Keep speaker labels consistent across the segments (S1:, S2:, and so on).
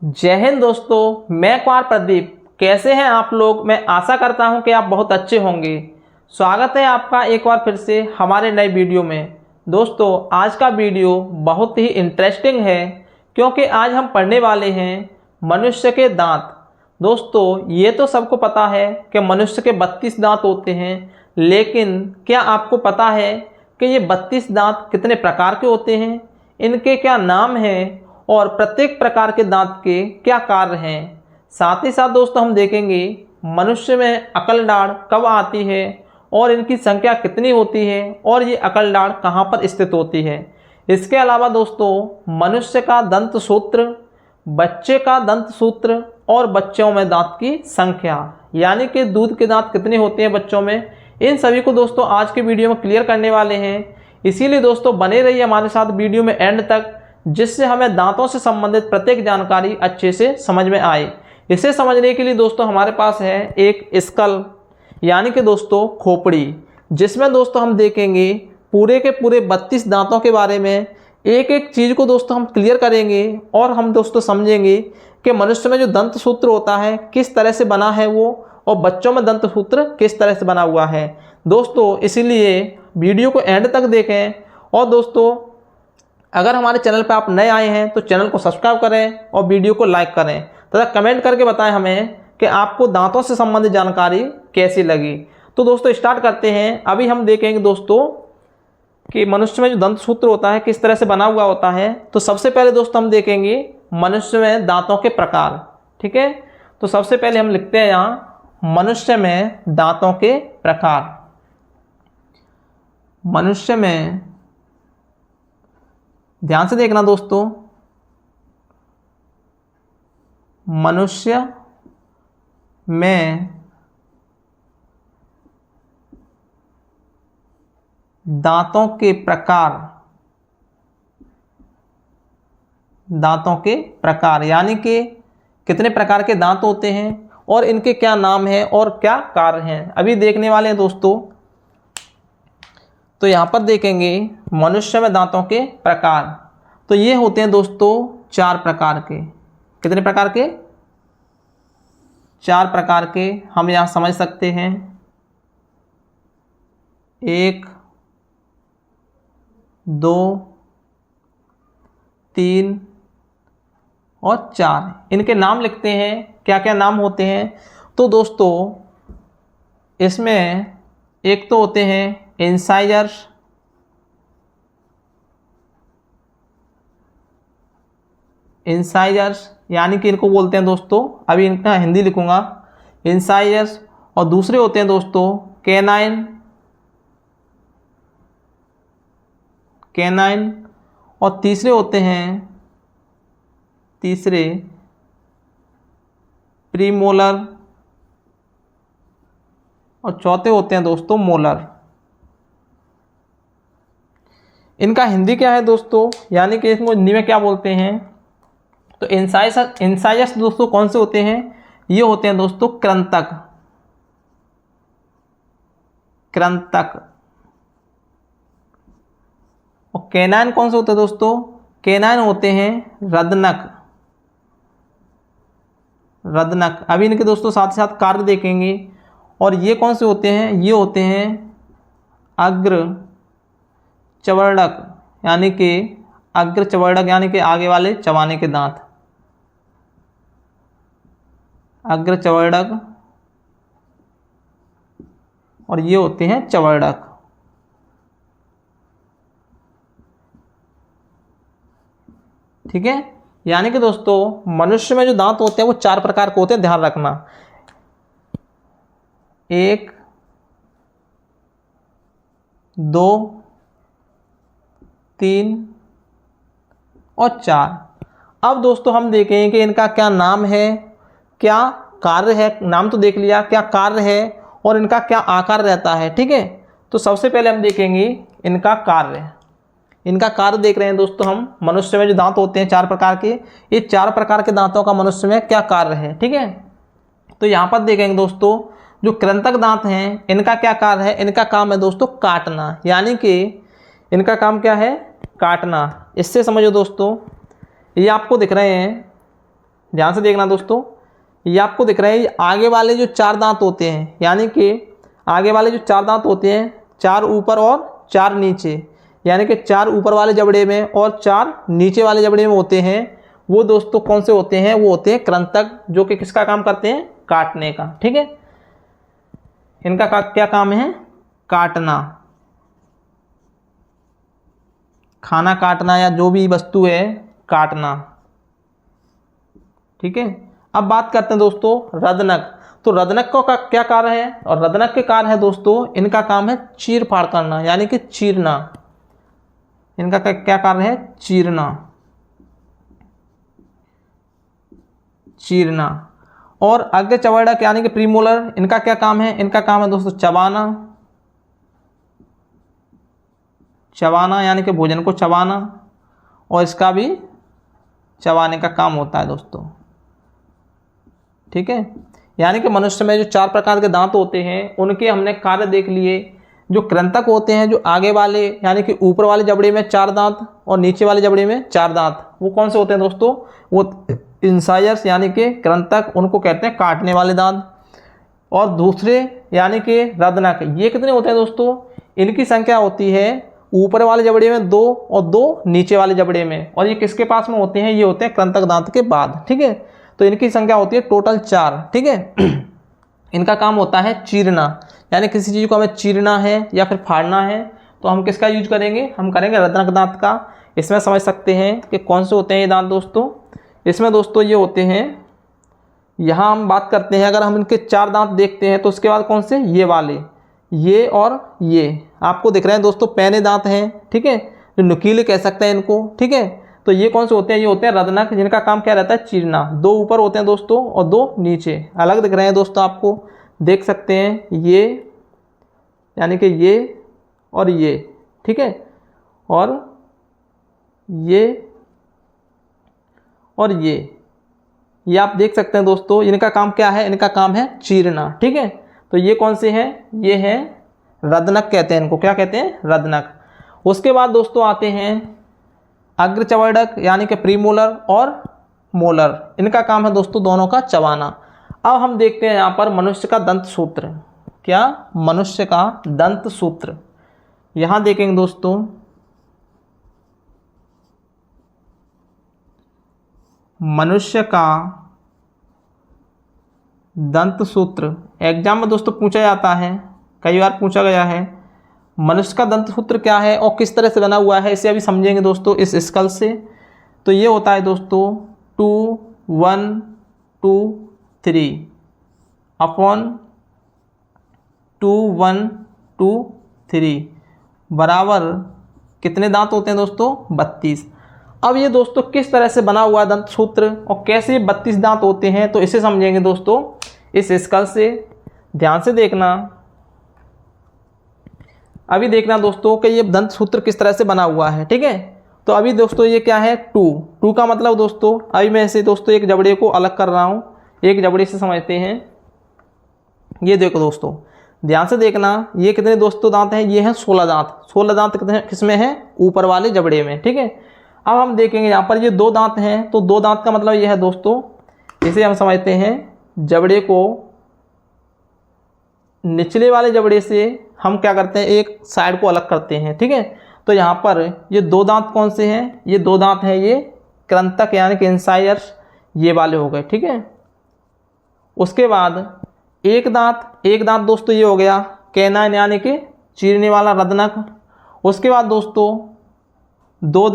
S1: जय हिंद दोस्तों, मैं कुमार प्रदीप। कैसे हैं आप लोग? मैं आशा करता हूं कि आप बहुत अच्छे होंगे। स्वागत है आपका एक बार फिर से हमारे नए वीडियो में। दोस्तों, आज का वीडियो बहुत ही इंटरेस्टिंग है क्योंकि आज हम पढ़ने वाले हैं मनुष्य के दांत। दोस्तों, ये तो सबको पता है कि मनुष्य के 32 दांत होते हैं, लेकिन क्या आपको पता है कि ये 32 दांत कितने प्रकार के होते हैं, इनके क्या नाम हैं और प्रत्येक प्रकार के दांत के क्या कार्य हैं। साथ ही साथ दोस्तों हम देखेंगे मनुष्य में अकल दाढ़ कब आती है और इनकी संख्या कितनी होती है और ये अकल दाढ़ कहाँ पर स्थित होती है। इसके अलावा दोस्तों मनुष्य का दंत सूत्र, बच्चे का दंत सूत्र और बच्चों में दांत की संख्या, यानी कि दूध के दांत कितने होते हैं बच्चों में, इन सभी को दोस्तों आज के वीडियो में क्लियर करने वाले हैं। इसीलिए दोस्तों बने रहिए हमारे साथ वीडियो में एंड तक, जिससे हमें दांतों से संबंधित प्रत्येक जानकारी अच्छे से समझ में आए। इसे समझने के लिए दोस्तों हमारे पास है एक स्कल, यानी कि दोस्तों खोपड़ी, जिसमें दोस्तों हम देखेंगे पूरे के पूरे 32 दांतों के बारे में। एक एक चीज़ को दोस्तों हम क्लियर करेंगे और हम दोस्तों समझेंगे कि मनुष्य में जो दंत सूत्र होता है किस तरह से बना है वो, और बच्चों में दंत सूत्र किस तरह से बना हुआ है। दोस्तों इसीलिए वीडियो को एंड तक देखें। और दोस्तों अगर हमारे चैनल पर आप नए आए हैं तो चैनल को सब्सक्राइब करें और वीडियो को लाइक करें तथा कमेंट करके बताएं हमें कि आपको दांतों से संबंधित जानकारी कैसी लगी। तो दोस्तों स्टार्ट करते हैं। अभी हम देखेंगे दोस्तों कि मनुष्य में जो दंत सूत्र होता है किस तरह से बना हुआ होता है। तो सबसे पहले दोस्तों हम देखेंगे मनुष्य में दांतों के प्रकार। ठीक है, तो सबसे पहले हम लिखते हैं यहाँ मनुष्य में दांतों के प्रकार। मनुष्य में, ध्यान से देखना दोस्तों, मनुष्य में दांतों के प्रकार। दांतों के प्रकार यानी कि कितने प्रकार के दांत होते हैं और इनके क्या नाम हैं और क्या कार्य हैं, अभी देखने वाले हैं दोस्तों। तो यहाँ पर देखेंगे मनुष्य में दांतों के प्रकार। तो ये होते हैं दोस्तों 4 प्रकार के। कितने प्रकार के? 4 प्रकार के हम यहाँ समझ सकते हैं। 1, 2, 3 और 4। इनके नाम लिखते हैं, क्या क्या नाम होते हैं। तो दोस्तों इसमें एक तो होते हैं इंसाइजर्स, इंसाइजर्स यानी कि इनको बोलते हैं दोस्तों, अभी इनका हिंदी लिखूंगा, इंसाइजर्स। और दूसरे होते हैं दोस्तों कैनाइन, कैनाइन। और तीसरे होते हैं प्रीमोलर। और चौथे होते हैं दोस्तों मोलर। इनका हिंदी क्या है दोस्तों, यानी कि इसको हिंदी में क्या बोलते हैं। तो इंसाइजर्स दोस्तों कौन से होते हैं? ये होते हैं दोस्तों कृंतक, कृंतक। और कैनाइन कौन से होते हैं दोस्तों? कैनाइन होते हैं रदनक, रदनक। अभी इनके दोस्तों साथ ही साथ कार्य देखेंगे। और ये कौन से होते हैं? ये होते हैं अग्र चवर्णक, यानी कि अग्र चवर्णक यानी कि आगे वाले चबाने के दांत, अग्र चवर्णक। और ये होते हैं चवर्णक। ठीक है, यानी कि दोस्तों मनुष्य में जो दांत होते हैं वो 4 प्रकार के होते हैं, ध्यान रखना। 1, 2, 3 और 4। अब दोस्तों हम देखेंगे कि इनका क्या नाम है, क्या कार्य है। नाम तो देख लिया, क्या कार्य है और इनका क्या आकार रहता है। ठीक है, तो सबसे पहले हम देखेंगे इनका कार्य। इनका कार्य देख रहे हैं दोस्तों हम, मनुष्य में जो दांत होते हैं 4 प्रकार के, ये 4 प्रकार के दांतों का मनुष्य में क्या कार्य है। ठीक है, तो यहाँ पर देखेंगे दोस्तों जो कृंतक दांत हैं इनका क्या कार्य है। इनका काम है दोस्तों काटना, यानी कि इनका काम क्या है? काटना। इससे समझो दोस्तों, ये आपको दिख रहे हैं ध्यान से देखना दोस्तों, ये आपको दिख रहा है, ये आगे वाले जो 4 दांत होते हैं, यानी कि आगे वाले जो 4 दांत होते हैं, 4 ऊपर और 4 नीचे, यानी कि 4 ऊपर वाले जबड़े में और 4 नीचे वाले जबड़े में होते हैं, वो दोस्तों कौन से होते हैं? वो होते हैं कृंतक, जो कि किसका काम करते हैं? काटने का। ठीक है, इनका क्या काम है? काटना, खाना काटना या जो भी वस्तु है काटना। ठीक है, अब बात करते हैं दोस्तों रदनक। तो रदनक का क्या कार्य है? और रदनक के कार्य है दोस्तों, इनका काम है चीर फाड़ करना, यानी कि चीरना। इनका क्या कार्य है? चीरना, चीरना। और अग्र चवैड़क यानी कि प्रीमोलर, इनका क्या काम है? इनका काम है दोस्तों चबाना, चबाना यानी कि भोजन को चबाना, और इसका भी चबाने का काम होता है दोस्तों। ठीक है, यानी कि मनुष्य में जो 4 प्रकार के दांत होते हैं उनके हमने कार्य देख लिए। जो कृंतक होते हैं, जो आगे वाले यानी कि ऊपर वाले जबड़े में 4 दांत और नीचे वाले जबड़े में 4 दांत, वो कौन से होते हैं दोस्तों? वो इंसायर्स यानी कि कृंतक, उनको कहते हैं काटने वाले दांत। और दूसरे यानी कि रदनक, ये कितने होते हैं दोस्तों? इनकी संख्या होती है ऊपर वाले जबड़े में 2 और 2 नीचे वाले जबड़े में, और ये किसके पास में होते हैं? ये होते हैं कृंतक दांत के बाद। ठीक है, तो इनकी संख्या होती है टोटल 4। ठीक है, इनका काम होता है चीरना, यानी किसी चीज़ को हमें चीरना है या फिर फाड़ना है तो हम किसका यूज करेंगे? हम करेंगे रदनक दांत का। इसमें समझ सकते हैं कि कौन से होते हैं ये दांत दोस्तों। इसमें दोस्तों ये होते हैं, यहाँ हम बात करते हैं, अगर हम इनके 4 दांत देखते हैं तो उसके बाद कौन से? ये वाले, ये और ये आपको दिख रहे हैं दोस्तों, पैने दांत हैं। ठीक है, जो नुकीले कह सकते हैं इनको। ठीक है, तो ये कौन से होते हैं? ये होते हैं रदनक, जिनका काम क्या रहता है? चीरना। 2 ऊपर होते हैं दोस्तों और 2 नीचे, अलग दिख रहे हैं दोस्तों, आपको देख सकते हैं, ये यानी कि ये और ये। ठीक है, और ये और ये आप देख सकते हैं दोस्तों, इनका काम क्या है? इनका काम है चीरना। ठीक है, तो ये कौन से हैं? ये हैं रदनक कहते हैं इनको। क्या कहते हैं? रदनक। उसके बाद दोस्तों आते हैं अग्र चवैड़क यानी कि प्रीमोलर और मोलर, इनका काम है दोस्तों दोनों का चबाना। अब हम देखते हैं यहाँ पर मनुष्य का दंत सूत्र। क्या? मनुष्य का दंत सूत्र। यहाँ देखेंगे दोस्तों, मनुष्य का दंत सूत्र एग्जाम में दोस्तों पूछा जाता है, कई बार पूछा गया है। मनुष्य का दंत सूत्र क्या है और किस तरह से बना हुआ है, इसे अभी समझेंगे दोस्तों इस स्कल से। तो ये होता है दोस्तों 2 1 2 3 अपॉन 2 1 2 3 बराबर कितने दांत होते हैं दोस्तों? 32। अब ये दोस्तों किस तरह से बना हुआ है दंत सूत्र और कैसे 32 दांत होते हैं, तो इसे समझेंगे दोस्तों इस स्कल से। ध्यान से देखना, अभी देखना दोस्तों कि ये दंत सूत्र किस तरह से बना हुआ है। ठीक है, तो अभी दोस्तों ये क्या है? 2 का मतलब दोस्तों, अभी मैं इसे दोस्तों एक जबड़े को अलग कर रहा हूँ, एक जबड़े से समझते हैं। ये देखो दोस्तों, ध्यान से देखना, ये कितने दोस्तों दांत हैं? ये हैं 16 दांत। 16 दांत कितने किसमें हैं? ऊपर वाले जबड़े में। ठीक है, अब हम देखेंगे यहाँ पर ये 2 दांत हैं, तो 2 दांत का मतलब ये है दोस्तों, इसे हम समझते हैं जबड़े को निचले वाले जबड़े से हम क्या करते हैं? एक साइड को अलग करते हैं। ठीक है, तो यहाँ पर ये 2 दांत कौन से हैं? ये 2 दांत हैं, ये कृंतक यानी कि इंसायर्स, ये वाले हो गए। ठीक है, उसके बाद एक दांत दोस्तों ये हो गया कैनाइन यानी कि चीरने वाला रदनक। उसके बाद दोस्तों 2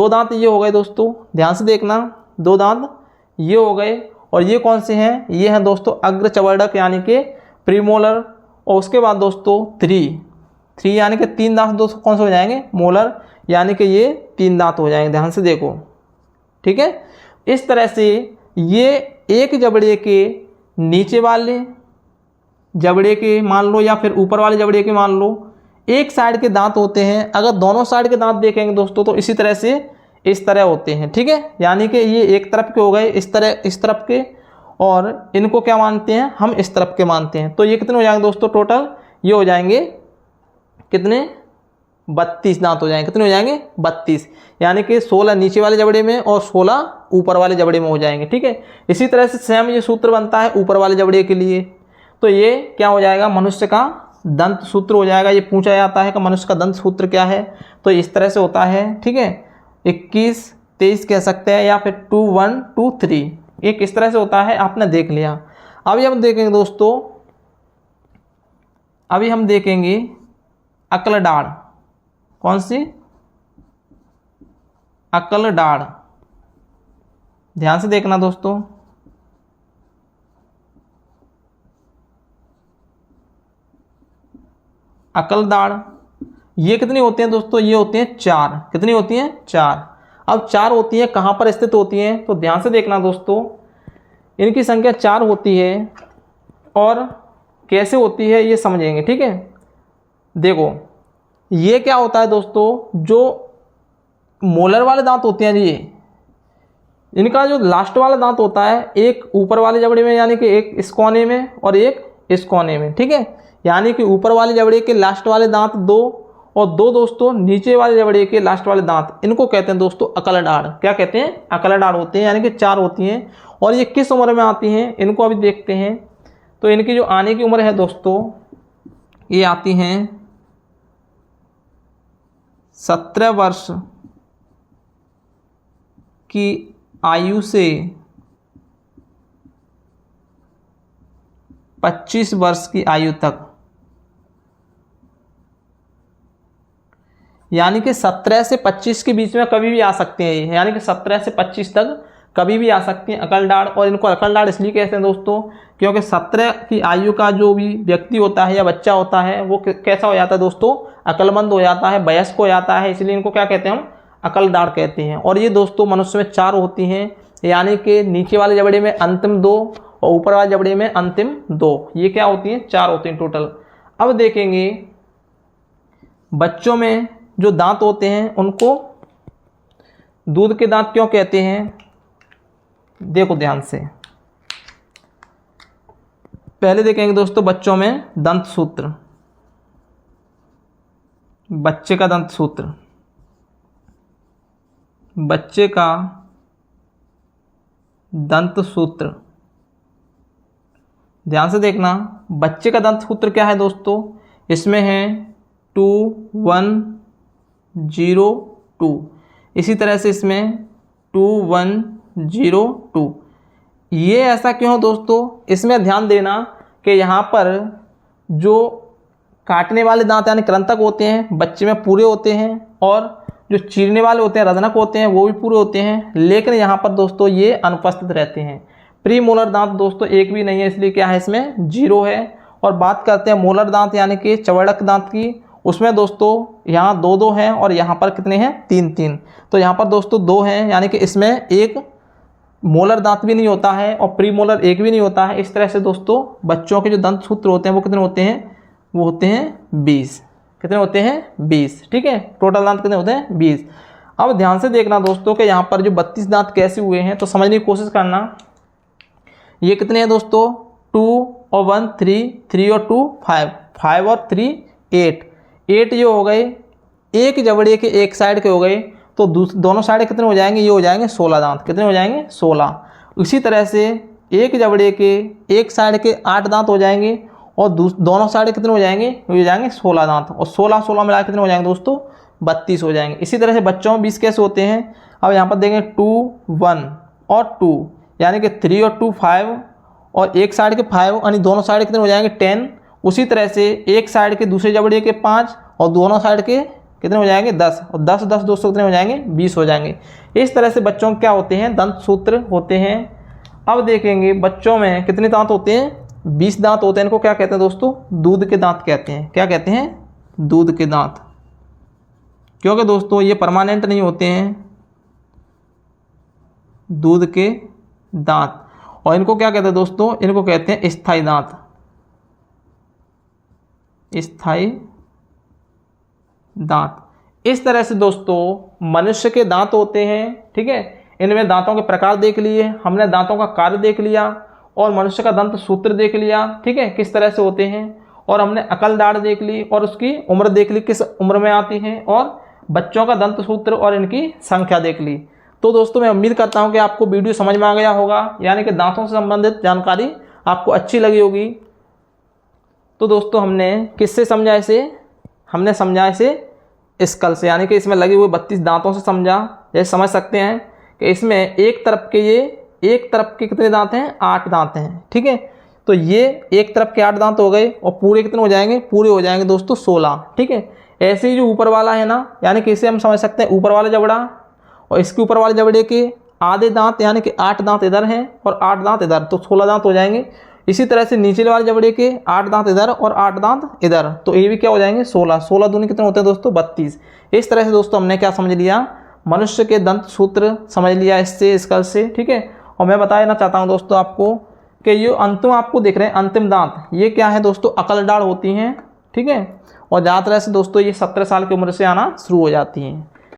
S1: दांत ये हो गए दोस्तों, ध्यान से देखना, 2 दांत ये हो गए। और ये कौन से हैं? ये हैं दोस्तों अग्र चवैड़क यानी कि प्रीमोलर। और उसके बाद दोस्तों 3 यानी कि 3 दांत दोस्तों कौन से हो जाएंगे? मोलर, यानी कि ये 3 दांत हो जाएंगे। ध्यान से देखो। ठीक है, इस तरह से ये एक जबड़े के नीचे वाले जबड़े के मान लो या फिर ऊपर वाले जबड़े के मान लो, एक साइड के दांत होते हैं। अगर दोनों साइड के दांत देखेंगे दोस्तों तो इसी तरह से इस तरह होते हैं। ठीक है, यानी कि ये एक तरफ के हो गए, इस तरफ के, और इनको क्या मानते हैं? हम इस तरफ के मानते हैं। तो ये कितने हो जाएंगे दोस्तों? टोटल ये हो जाएंगे कितने? 32 दांत हो जाएंगे। कितने हो जाएंगे? 32, यानी कि 16 नीचे वाले जबड़े में और 16 ऊपर वाले जबड़े में हो जाएंगे। ठीक है, इसी तरह से सेम ये सूत्र बनता है ऊपर वाले जबड़े के लिए। तो ये क्या हो जाएगा? मनुष्य का दंत सूत्र हो जाएगा। ये पूछा जाता है कि मनुष्य का दंत सूत्र क्या है, तो इस तरह से होता है। ठीक है, 21, 23 कह सकते हैं, या फिर 2, 1, 2, 3, एक इस तरह से होता है। आपने देख लिया। अभी हम देखेंगे दोस्तों, अभी हम देखेंगे अकल डाढ़। कौन सी? अकल डाढ़। ध्यान से देखना दोस्तों। अकल दाढ़ ये कितनी होती हैं दोस्तों? ये होती हैं 4। कितनी होती हैं? 4। अब 4 होती हैं, कहाँ पर स्थित होती हैं? तो ध्यान से देखना दोस्तों, इनकी संख्या 4 होती है और कैसे होती है ये समझेंगे। ठीक है, देखो ये क्या होता है दोस्तों, जो मोलर वाले दांत होते हैं जी, इनका जो लास्ट वाला दांत होता है, एक ऊपर वाले जबड़े में यानी कि एक इस कोने में और एक इस कोने में। ठीक है, यानी कि ऊपर वाले जबड़े के लास्ट वाले दांत 2 और 2 दोस्तों नीचे वाले जबड़े के लास्ट वाले दांत, इनको कहते हैं दोस्तों अकल डाढ़। क्या कहते हैं? अकल डाढ़ होते हैं, यानी कि 4 होती हैं। और ये किस उम्र में आती हैं, इनको अभी देखते हैं। तो इनकी जो आने की उम्र है दोस्तों, ये आती हैं 17 वर्ष की आयु से 25 वर्ष की आयु तक, यानी कि 17 से 25 के बीच में कभी भी आ सकते हैं। यानी कि 17 से 25 तक कभी भी आ सकती हैं अकल डाढ़। और इनको अकल डाढ़ इसलिए कहते हैं दोस्तों, क्योंकि 17 की आयु का जो भी व्यक्ति होता है या बच्चा होता है, वो कैसा हो जाता है दोस्तों? अकलमंद हो जाता है, वयस्क हो जाता है। इसलिए इनको क्या कहते हैं? हम अकल डाढ़ कहते हैं। और ये दोस्तों मनुष्य में 4 होती हैं, यानी कि नीचे वाले जबड़े में अंतिम 2 और ऊपर वाले जबड़े में अंतिम 2। ये क्या होती हैं? 4 होती हैं टोटल। अब देखेंगे बच्चों में जो दांत होते हैं उनको दूध के दांत क्यों कहते हैं? देखो ध्यान से, पहले देखेंगे दोस्तों बच्चों में दंत सूत्र। बच्चे का दंत सूत्र, बच्चे का दंत सूत्र, ध्यान से देखना। बच्चे का दंत सूत्र क्या है दोस्तों? इसमें है 2, 1, 0, 2। इसी तरह से इसमें 2, 1, 0, 2। ये ऐसा क्यों है दोस्तों? इसमें ध्यान देना कि यहाँ पर जो काटने वाले दांत यानी कृंतक होते हैं बच्चे में पूरे होते हैं, और जो चीरने वाले होते हैं रजनक होते हैं वो भी पूरे होते हैं। लेकिन यहाँ पर दोस्तों ये अनुपस्थित रहते हैं। प्री मोलर दांत दोस्तों एक भी नहीं है, इसलिए क्या है? इसमें 0 है। और बात करते हैं मोलर दांत यानी कि चवड़क दांत की, उसमें दोस्तों यहाँ 2-2 हैं और यहाँ पर कितने हैं? 3-3। तो यहाँ पर दोस्तों 2 हैं, यानी कि इसमें एक मोलर दांत भी नहीं होता है और प्री मोलर एक भी नहीं होता है। इस तरह से दोस्तों बच्चों के जो दंत सूत्र होते हैं वो कितने होते हैं? वो होते हैं 20। कितने होते हैं? 20। ठीक है, टोटल दांत कितने होते हैं? 20। अब ध्यान से देखना दोस्तों कि यहाँ पर जो 32 दांत कैसे हुए हैं, तो समझने की कोशिश करना। ये कितने हैं दोस्तों? 2 और 1 3, 3 और 2 5, 5 और 3 8, 8 ये हो गए। एक जबड़े के एक साइड के हो गए, तो दोनों साइड कितने हो जाएंगे? ये हो जाएंगे 16 दांत। कितने हो जाएंगे? 16। इसी तरह से एक जबड़े के एक साइड के 8 दांत हो जाएंगे और दोनों साइड कितने हो जाएंगे? हो जाएंगे 16 दांत। और 16 मिला कितने हो जाएंगे दोस्तों? 32 हो जाएंगे। इसी तरह से बच्चों में 20 कैसे होते हैं? अब यहाँ पर देखेंगे 2, 1 और 2, यानी कि 3 और 2 5, और एक साइड के 5 यानी दोनों साइड कितने हो जाएंगे? 10। उसी तरह से एक साइड के दूसरे जबड़े के 5 और दोनों साइड के कितने हो जाएंगे? 10, और 10 10 दोस्तों कितने हो जाएंगे? 20 हो जाएंगे। इस तरह से बच्चों के क्या होते हैं? दंत सूत्र होते हैं। अब देखेंगे बच्चों में कितने दांत होते हैं? 20 दांत होते हैं। इनको क्या कहते हैं दोस्तों? दूध के दांत कहते हैं। क्या कहते हैं? दूध के दांत। क्योंकि दोस्तों ये परमानेंट नहीं होते हैं, दूध के दांत। और इनको क्या कहते हैं दोस्तों? इनको कहते हैं स्थायी दांत। स्थायी दांत। इस तरह से दोस्तों मनुष्य के दांत होते हैं। ठीक है, इनमें दांतों के प्रकार देख लिए, हमने दांतों का कार्य देख लिया और मनुष्य का दंत सूत्र देख लिया। ठीक है, किस तरह से होते हैं। और हमने अकल दाढ़ देख ली और उसकी उम्र देख ली, किस उम्र में आती है, और बच्चों का दंत सूत्र और इनकी संख्या देख ली। तो दोस्तों मैं उम्मीद करता हूँ कि आपको वीडियो समझ में आ गया होगा, यानी कि दांतों से संबंधित जानकारी आपको अच्छी लगी होगी। तो दोस्तों हमने किससे समझा इसे? हमने समझा इसे स्कल से, यानी कि इसमें लगे हुए 32 दांतों से समझा। जैसे समझ सकते हैं कि इसमें एक तरफ के कितने दांत हैं? 8 दांत हैं, ठीक है। तो ये एक तरफ के 8 दांत हो गए और पूरे कितने हो जाएंगे? पूरे हो जाएंगे दोस्तों 16, ठीक है। ऐसे ही जो ऊपर वाला है ना, यानी कि इसे हम समझ सकते हैं ऊपर वाला जबड़ा, और इसके ऊपर वाले जबड़े के आधे दांत, यानी कि 8 दांत इधर हैं और 8 दांत इधर, तो 16 दांत हो जाएंगे। इसी तरह से नीचे वाले जबड़े के 8 दांत इधर और 8 दांत इधर, तो ये भी क्या हो जाएंगे? 16। 16 दूनी कितने होते हैं दोस्तों? 32। इस तरह से दोस्तों हमने क्या समझ लिया? मनुष्य के दंत सूत्र समझ लिया इससे, स्कल से, ठीक है। और मैं बताना चाहता हूँ दोस्तों आपको कि ये अंतिम आपको दिख रहे हैं अंतिम दांत, ये क्या है दोस्तों? अकल दाढ़ होती हैं, ठीक है। और ज़्यादातर से दोस्तों ये 17 साल की उम्र से आना शुरू हो जाती हैं।